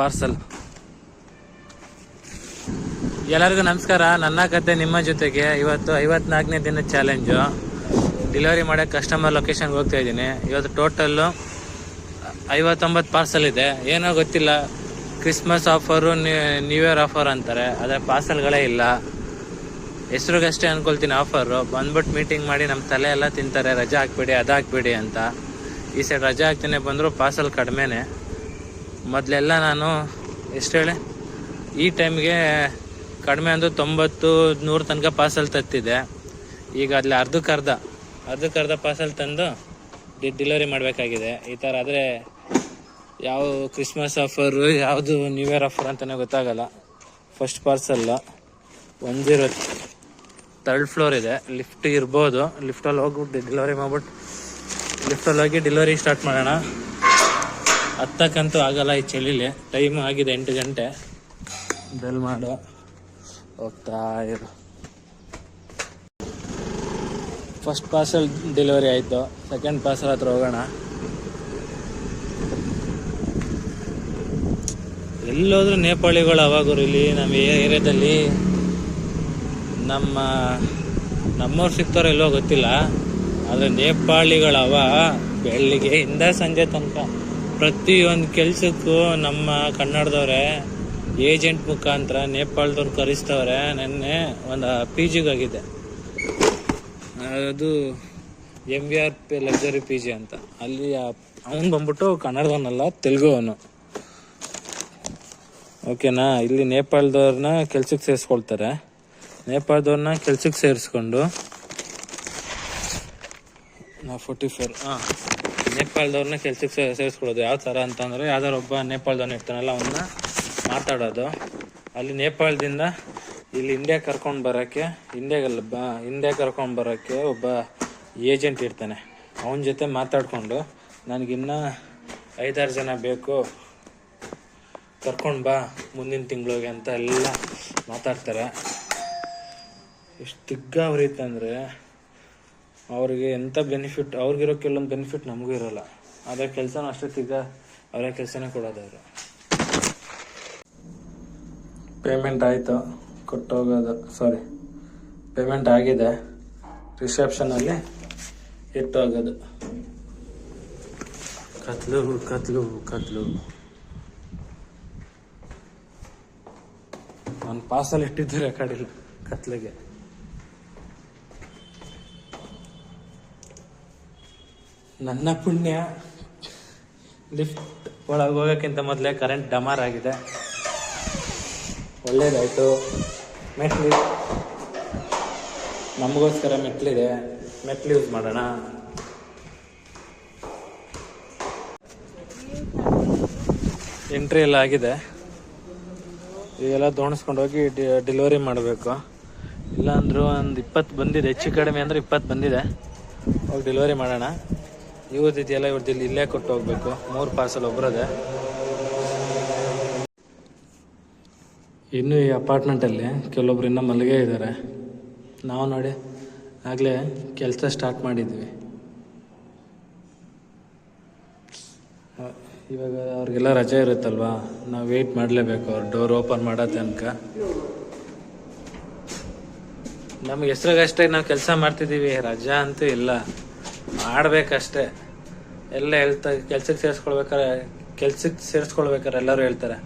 Parcel. ಎಲ್ಲರಿಗೂ ನಮಸ್ಕಾರ. ನನ್ನ ಕತೆ ನಿಮ್ಮ ಜೊತೆಗೆ. ಇವತ್ತು 54ನೇ ದಿನದ ಚಾಲೆಂಜು. ಡೆಲಿವರಿ ಮಾಡೋಕ್ಕೆ ಕಸ್ಟಮರ್ ಲೊಕೇಶನ್ಗೆ ಹೋಗ್ತಾ ಇದ್ದೀನಿ. ಇವತ್ತು ಟೋಟಲ್ಲು 59 ಪಾರ್ಸಲ್ ಇದೆ. ಏನೋ ಗೊತ್ತಿಲ್ಲ, Christmas offer, new year offer ಅಂತಾರೆ, ಆದರೆ ಪಾರ್ಸಲ್ಗಳೇ ಇಲ್ಲ. ಹೆಸ್ರಿಗಷ್ಟೇ ಅಂದ್ಕೊಳ್ತೀನಿ ಆಫರು. ಬಂದ್ಬಿಟ್ಟು ಮೀಟಿಂಗ್ ಮಾಡಿ ನಮ್ಮ ತಲೆ ಎಲ್ಲ ತಿಂತಾರೆ, ರಜೆ ಹಾಕ್ಬೇಡಿ, ಅದು ಹಾಕ್ಬೇಡಿ ಅಂತ. ಈ ಸೈಡ್ ರಜೆ ಹಾಕ್ತೇನೆ ಬಂದರೂ ಪಾರ್ಸಲ್ ಕಡಿಮೆನೇ. ಮೊದಲೆಲ್ಲ ನಾನು ಎಷ್ಟು ಹೇಳಿ, ಈ ಟೈಮ್ಗೆ ಕಡಿಮೆ ಅಂದರೂ 90-100 ತನಕ ಪಾರ್ಸಲ್ ತತ್ತಿದೆ. ಈಗ ಅಲ್ಲಿ ಅರ್ಧಕ್ಕರ್ಧ ಪಾರ್ಸಲ್ ತಂದು ಡೆಲಿವರಿ ಮಾಡಬೇಕಾಗಿದೆ. ಈ ಥರ ಆದರೆ ಯಾವ ಕ್ರಿಸ್ಮಸ್ ಆಫರು, ಯಾವುದು ನ್ಯೂ ಇಯರ್ ಆಫರ್ ಅಂತಲೇ ಗೊತ್ತಾಗಲ್ಲ. ಫಸ್ಟ್ ಪಾರ್ಸಲ್ಲು 103rd ಫ್ಲೋರ್ ಇದೆ. ಲಿಫ್ಟ್ ಇರ್ಬೋದು. ಲಿಫ್ಟಲ್ಲಿ ಹೋಗ್ಬಿಟ್ಟು ಡೆಲಿವರಿ ಮಾಡ್ಬಿಟ್ಟು ಲಿಫ್ಟಲ್ಲಿ ಹೋಗಿ ಡೆಲಿವರಿ ಸ್ಟಾರ್ಟ್ ಮಾಡೋಣ. ಹತ್ತಕ್ಕಂತೂ ಆಗಲ್ಲ ಈ ಚಳಿಲಿ. ಟೈಮ್ ಆಗಿದೆ 8 ಗಂಟೆ. ಬೆಲ್ ಮಾಡು, ಹೋಗ್ತಾ ಇರು. ಫಸ್ಟ್ ಪಾರ್ಸಲ್ ಡೆಲಿವರಿ ಆಯಿತು. ಸೆಕೆಂಡ್ ಪಾರ್ಸಲ್ ಹತ್ರ ಹೋಗೋಣ. ಎಲ್ಲೋದ್ರೂ ನೇಪಾಳಿಗಳು ಅವಾಗರು ಇಲ್ಲಿ ನಮ್ಮ ಏರಿಯಾದಲ್ಲಿ. ನಮ್ಮವ್ರು ಸಿಗ್ತಾರೋ ಎಲ್ಲೋ ಗೊತ್ತಿಲ್ಲ, ಆದರೆ ನೇಪಾಳಿಗಳವ ಬೆಳಿಗ್ಗೆಯಿಂದ ಸಂಜೆ ತನಕ ಪ್ರತಿಯೊಂದು ಕೆಲಸಕ್ಕೂ ನಮ್ಮ ಕನ್ನಡದವ್ರೆ ಏಜೆಂಟ್ ಮುಖಾಂತರ ನೇಪಾಳದವ್ರು ಕರೆಸ್ತವ್ರೆ. ನೆನ್ನೆ ಒಂದು PGಗೆ ಹೋಗಿದ್ದೆ. ಅದು MVR ಲಕ್ಸುರಿ PG ಅಂತ. ಅಲ್ಲಿ ಅವನು ಬಂದ್ಬಿಟ್ಟು ಕನ್ನಡದವನಲ್ಲ, ತೆಲುಗು ಅವನು. ಓಕೆನಾ. ಇಲ್ಲಿ ನೇಪಾಳದವ್ರನ್ನ ಕೆಲ್ಸಕ್ಕೆ ಸೇರಿಸ್ಕೊಳ್ತಾರೆ. ನೇಪಾಳದವ್ರನ್ನ ಕೆಲ್ಸಕ್ಕೆ ಸೇರಿಸ್ಕೊಂಡು 44 ನೇಪಾಳದವ್ರನ್ನ ಕೆಲ್ಸಕ್ಕೆ ಸೇರಿಸ್ಕೊಳ್ಳೋದು. ಯಾವ ಥರ ಅಂತಂದರೆ, ಯಾವ್ದಾರು ಒಬ್ಬ ನೇಪಾಳದವ್ನ ಇರ್ತಾನಲ್ಲ, ಅವನ್ನ ಮಾತಾಡೋದು. ಅಲ್ಲಿ ನೇಪಾಳದಿಂದ ಇಲ್ಲಿ ಇಂಡಿಯಾ ಕರ್ಕೊಂಡು ಬರೋಕ್ಕೆ ಒಬ್ಬ ಏಜೆಂಟ್ ಇರ್ತಾನೆ. ಅವನ ಜೊತೆ ಮಾತಾಡಿಕೊಂಡು, ನನಗಿನ್ನ 5-6 ಜನ ಬೇಕು, ಕರ್ಕೊಂಡು ಬಾ ಮುಂದಿನ ತಿಂಗಳಿಗೆ ಅಂತ ಎಲ್ಲ ಮಾತಾಡ್ತಾರೆ. ಎಷ್ಟು ತಿಗ್ಗ ಅವ್ರಿತ್ತಂದರೆ ಅವ್ರಿಗೆ ಎಂಥ ಬೆನಿಫಿಟ್, ಅವ್ರಿಗಿರೋ ಕೆಲವೊಂದು ಬೆನಿಫಿಟ್ ನಮಗೂ ಇರೋಲ್ಲ. ಅದೇ ಕೆಲಸನೂ ಅಷ್ಟೇ ತಿಗ್ಗ ಅವರೇ ಕೆಲಸನೇ ಕೊಡೋದವರು. ಪೇಮೆಂಟ್ ಆಯಿತು, ಕೊಟ್ಟೋಗೋದು. ಪೇಮೆಂಟ್ ಆಗಿದೆ, ರಿಸೆಪ್ಷನಲ್ಲಿ ಇಟ್ಟೋಗೋದು. ಕತ್ಲು ನಾನು ಪಾರ್ಸಲ್ ಇಟ್ಟಿದ್ದು ರೆಕಾರ್ಡಿಲ್ಲ ಕತ್ಲಿಗೆ. ನನ್ನ ಪುಣ್ಯ, ಲಿಫ್ಟ್ ಒಳಗೆ ಹೋಗೋಕ್ಕಿಂತ ಮೊದಲೇ ಕರೆಂಟ್ ಡಮಾರ್ ಆಗಿದೆ. ಒಳ್ಳೇದಾಯಿತು. ಮೆಟ್ಲು ನಮಗೋಸ್ಕರ ಮೆಟ್ಲಿದೆ, ಮೆಟ್ಲು ಯೂಸ್ ಮಾಡೋಣ. ಎಂಟ್ರಿ ಎಲ್ಲ ಆಗಿದೆ. ಈಗೆಲ್ಲ ದೋಣಿಸ್ಕೊಂಡು ಹೋಗಿ ಡೆಲಿವರಿ ಮಾಡಬೇಕು. ಇಲ್ಲಾಂದ್ರೂ ಒಂದು 20 ಬಂದಿದೆ, ಹೆಚ್ಚು ಕಡಿಮೆ ಅಂದರೆ 20 ಬಂದಿದೆ. ಹೋಗಿ ಡೆಲಿವರಿ ಮಾಡೋಣ. ಇವ್ರದ್ದಿದೆಯಲ್ಲ, ಇವ್ರದ್ದು ಇಲ್ಲೇ ಕೊಟ್ಟು ಹೋಗ್ಬೇಕು. 3 ಪಾರ್ಸಲ್ ಒಬ್ಬರದೇ. ಇನ್ನೂ ಈ ಅಪಾರ್ಟ್ಮೆಂಟಲ್ಲಿ ಕೆಲವೊಬ್ರು ಇನ್ನೂ ಮಲ್ಲಿಗೆ ಇದ್ದಾರೆ. ನಾವು ನೋಡಿ ಆಗಲೇ ಕೆಲಸ ಸ್ಟಾರ್ಟ್ ಮಾಡಿದ್ವಿ. ಇವಾಗ ಅವ್ರಿಗೆಲ್ಲ ರಜೆ ಇರುತ್ತಲ್ವ, ನಾವು ವೆಯ್ಟ್ ಮಾಡಲೇಬೇಕು ಅವ್ರು ಡೋರ್ ಓಪನ್ ಮಾಡೋ ತನಕ. ನಮ್ಗೆ ಹೆಸ್ರಿಗಷ್ಟೇ ನಾವು ಕೆಲಸ ಮಾಡ್ತಿದ್ದೀವಿ, ರಜಾ ಅಂತೂ ಇಲ್ಲ, ಮಾಡಬೇಕಷ್ಟೇ. ಎಲ್ಲ ಕೆಲ್ಸಕ್ಕೆ ಸೇರಿಸ್ಕೊಳ್ಬೇಕಾರೆ ಎಲ್ಲರೂ ಹೇಳ್ತಾರೆ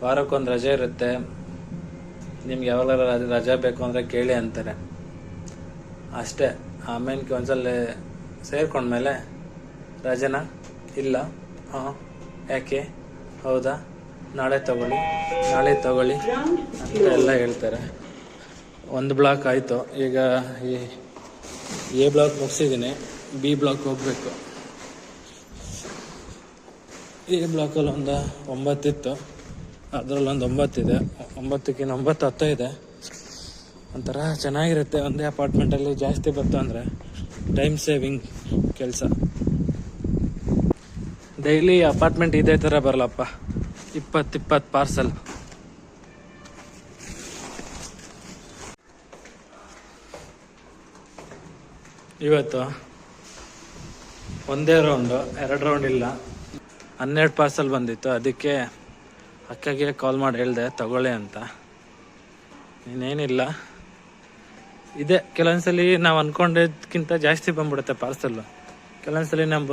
ವಾರಕ್ಕೊಂದು ರಜೆ ಇರುತ್ತೆ, ನಿಮ್ಗೆ ಯಾವಾಗ ರಜೆ ಬೇಕು ಅಂದರೆ ಕೇಳಿ ಅಂತಾರೆ ಅಷ್ಟೇ. ಆಮೇಲೆ ಒಂದ್ಸಲ ಸೇರ್ಕೊಂಡ್ಮೇಲೆ ರಜೆನಾ ಇಲ್ಲ, ಯಾಕೆ, ಹೌದಾ, ನಾಳೆ ತಗೊಳ್ಳಿ ಅಂತ ಎಲ್ಲ ಹೇಳ್ತಾರೆ. ಒಂದು ಬ್ಲಾಕ್ ಆಯಿತು. ಈಗ ಈ A ಬ್ಲಾಕ್ ಮುಗಿಸಿದ್ದೀನಿ, B ಬ್ಲಾಕ್ ಹೋಗಬೇಕು. A ಬ್ಲಾಕಲ್ಲಿ ಒಂದು 9 ಇತ್ತು, ಅದರಲ್ಲೊಂದು 9 ಇದೆ. 9ಕ್ಕೆ 9 10 ಇದೆ. ಒಂಥರ ಚೆನ್ನಾಗಿರುತ್ತೆ ಒಂದೇ ಅಪಾರ್ಟ್ಮೆಂಟಲ್ಲಿ. ಜಾಸ್ತಿ ಬಂತು ಅಂದರೆ ಟೈಮ್ ಸೇವಿಂಗ್ ಕೆಲಸ. ಡೈಲಿ ಅಪಾರ್ಟ್ಮೆಂಟ್ ಇದೇ ಥರ ಬರಲಪ್ಪ, 20 ಪಾರ್ಸಲ್. ಇವತ್ತು ಒಂದೇ ರೌಂಡು, 2 ರೌಂಡ್ ಇಲ್ಲ. 12 ಪಾರ್ಸಲ್ ಬಂದಿತ್ತು. ಅದಕ್ಕೆ ಅಕ್ಕಗೆ ಕಾಲ್ ಮಾಡಿ ಹೇಳಿದೆ ತಗೊಳ್ಳಿ ಅಂತ. ಇನ್ನೇನಿಲ್ಲ, ಇದೆ ಕೆಲವೊಂದ್ಸಲಿ ನಾವು ಅಂದ್ಕೊಂಡಿದ್ದಕ್ಕಿಂತ ಜಾಸ್ತಿ ಬಂದ್ಬಿಡುತ್ತೆ ಪಾರ್ಸಲ್ಲು. ಕೆಲವೊಂದ್ಸಲಿ ನಾವು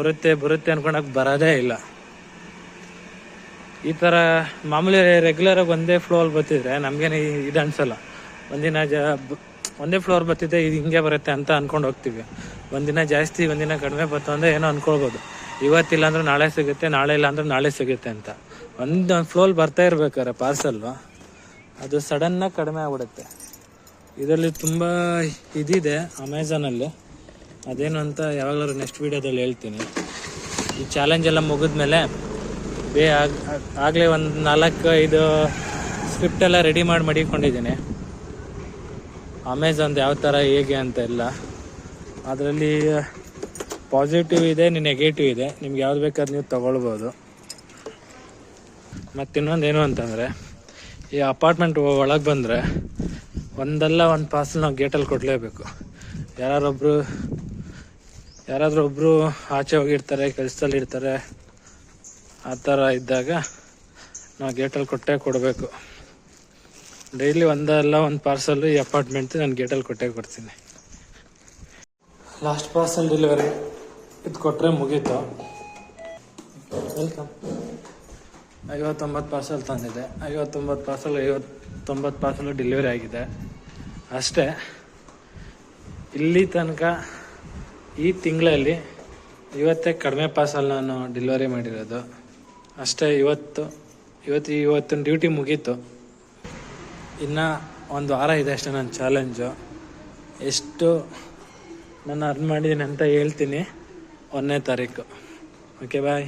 ಬರುತ್ತೆ ಅಂದ್ಕೊಂಡಾಗ ಬರೋದೇ ಇಲ್ಲ. ಈ ಥರ ಮಾಮೂಲಿ ರೆಗ್ಯುಲರಾಗಿ ಒಂದೇ ಫ್ಲೋರ್ ಬರ್ತಿದ್ರೆ ನಮಗೇನು ಇದು ಅನ್ಸಲ್ಲ. ಒಂದೇ ಫ್ಲೋರ್ ಬರ್ತಿದ್ದೆ ಇದು ಹಿಂಗೆ ಬರುತ್ತೆ ಅಂತ ಅಂದ್ಕೊಂಡು ಹೋಗ್ತೀವಿ. ಒಂದಿನ ಜಾಸ್ತಿ ಒಂದಿನ ಕಡಿಮೆ ಬರ್ತು ಅಂದರೆ ಏನೋ ಅಂದ್ಕೊಳ್ಬೋದು, ಇವತ್ತಿಲ್ಲ ಅಂದ್ರೆ ನಾಳೆ ಸಿಗುತ್ತೆ, ನಾಳೆ ಇಲ್ಲ ಅಂದ್ರೆ ನಾಳೆ ಸಿಗುತ್ತೆ ಅಂತ. ಒಂದು ಫ್ಲೋರ್ ಬರ್ತಾ ಇರ್ಬೇಕಾರೆ ಪಾರ್ಸಲ್ಲು ಅದು ಸಡನ್ನಾಗಿ ಕಡಿಮೆ ಆಗ್ಬಿಡುತ್ತೆ. ಇದರಲ್ಲಿ ತುಂಬ ಇದಿದೆ ಅಮೆಝಾನಲ್ಲಿ, ಅದೇನು ಅಂತ ಯಾವಾಗಲಾದ್ರು ನೆಕ್ಸ್ಟ್ ವೀಡಿಯೋದಲ್ಲಿ ಹೇಳ್ತೀನಿ. ಈ ಚಾಲೆಂಜ್ ಎಲ್ಲ ಮುಗಿದ್ಮೇಲೆ ಆಗಲೇ ಒಂದು 4-5 ಸ್ಕ್ರಿಪ್ಟೆಲ್ಲ ರೆಡಿ ಮಾಡಿ ಮಡಿಕೊಂಡಿದ್ದೀನಿ. ಅಮೆಝಾನ್ದು ಯಾವ ಥರ ಹೇಗೆ ಅಂತ ಎಲ್ಲ, ಅದರಲ್ಲಿ ಪಾಸಿಟಿವ್ ಇದೆ, ನೆಗೆಟಿವ್ ಇದೆ. ನಿಮ್ಗೆ ಯಾವ್ದು ಬೇಕಾದ್ರೆ ನೀವು ತೊಗೊಳ್ಬೋದು. ಮತ್ತು ಇನ್ನೊಂದೇನು ಅಂತಂದರೆ, ಈ ಅಪಾರ್ಟ್ಮೆಂಟ್ ಒಳಗೆ ಬಂದರೆ ಒಂದಲ್ಲ ಒಂದು ಪಾರ್ಸಲ್ ನಾವು ಗೇಟಲ್ಲಿ ಕೊಡಲೇಬೇಕು. ಯಾರಾದರೂ ಒಬ್ಬರು ಆಚೆ ಹೋಗಿರ್ತಾರೆ, ಕೆಲಸದಲ್ಲಿ ಇರ್ತಾರೆ, ಆ ಥರ ಇದ್ದಾಗ ನಾವು ಗೇಟಲ್ಲಿ ಕೊಟ್ಟೇ ಕೊಡಬೇಕು. ಡೈಲಿ ಒಂದಲ್ಲ ಒಂದು ಪಾರ್ಸಲ್ಲು ಈ ಅಪಾರ್ಟ್ಮೆಂಟ್ ನಾನು ಗೇಟಲ್ಲಿ ಕೊಟ್ಟೇ ಕೊಡ್ತೀನಿ. ಲಾಸ್ಟ್ ಪಾರ್ಸಲ್ ಡೆಲಿವರಿ ಇದು ಕೊಟ್ಟರೆ ಮುಗೀತು. ವೆಲ್ಕಮ್. 59 ಪಾರ್ಸಲ್ ತಂದಿದೆ. 59 ಪಾರ್ಸಲು ಡೆಲಿವರಿ ಆಗಿದೆ ಅಷ್ಟೇ. ಇಲ್ಲಿ ತನಕ ಈ ತಿಂಗಳಲ್ಲಿ ಇವತ್ತೇ ಕಡಿಮೆ ಪಾರ್ಸಲ್ ನಾನು ಡೆಲಿವರಿ ಮಾಡಿರೋದು ಅಷ್ಟೇ. ಇವತ್ತಿನ ಡ್ಯೂಟಿ ಮುಗೀತು. ಇನ್ನು ಒಂದು ವಾರ ಇದೆ ಅಷ್ಟೇ ನನ್ನ ಚಾಲೆಂಜು. ಎಷ್ಟು ನಾನು ಅರ್ನ್ ಮಾಡಿದ್ದೀನಿ ಅಂತ ಹೇಳ್ತೀನಿ 1ನೇ ತಾರೀಕು. ಓಕೆ, ಬಾಯ್.